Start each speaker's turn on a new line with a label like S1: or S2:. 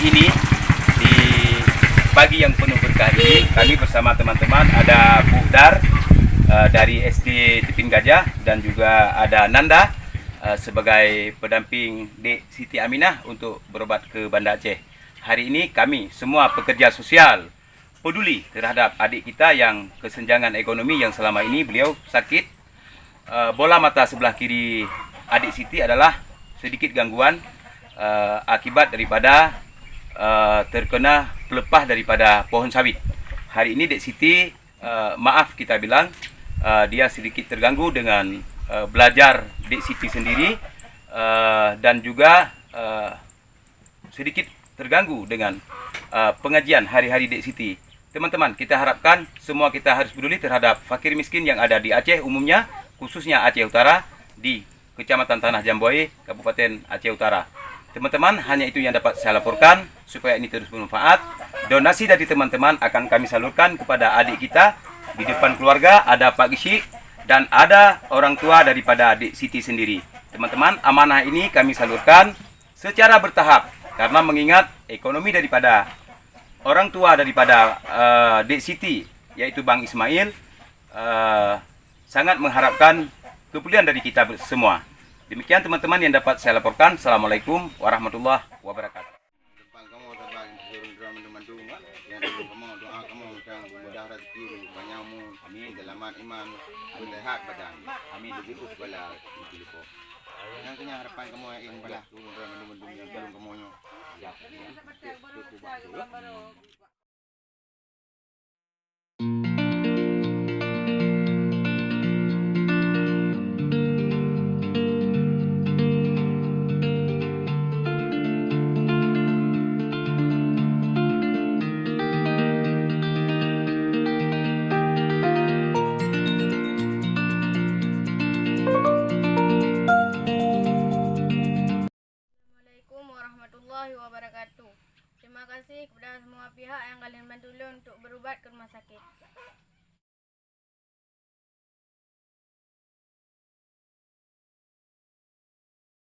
S1: ini, di pagi yang penuh berkah ini, kami bersama teman-teman ada Bu Dar dari SD Tepin Gajah dan juga ada Nanda sebagai pendamping Dek Siti Aminah untuk berobat ke Banda Aceh. Hari ini kami semua pekerja sosial peduli terhadap adik kita yang kesenjangan ekonomi yang selama ini beliau sakit. Bola mata sebelah kiri adik Siti adalah sedikit gangguan akibat daripada terkena pelepah daripada pohon sawit. Hari ini Dek Siti maaf kita bilang dia sedikit terganggu dengan belajar Dek Siti sendiri dan juga sedikit terganggu dengan pengajian hari-hari Dek Siti. Teman-teman, kita harapkan semua kita harus peduli terhadap fakir miskin yang ada di Aceh umumnya, khususnya Aceh Utara, di Kecamatan Tanah Jambuai, Kabupaten Aceh Utara. Teman-teman, hanya itu yang dapat saya laporkan supaya ini terus bermanfaat. Donasi dari teman-teman akan kami salurkan kepada adik kita. Di depan keluarga ada Pak Gisyik dan ada orang tua daripada adik Siti sendiri. Teman-teman, amanah ini kami salurkan secara bertahap karena mengingat ekonomi daripada orang tua daripada Dek Siti, yaitu Bang Ismail, sangat mengharapkan kepedulian dari kita semua. Demikian teman-teman yang dapat saya laporkan. Assalamualaikum warahmatullahi wabarakatuh.
S2: Yang punya harapan kamu yang balah turun dalam mendung yang belum kamu nyo.
S3: Warahmatullahi wabarakatuh. Terima kasih kepada semua pihak yang kalian bantu untuk berubat ke rumah sakit.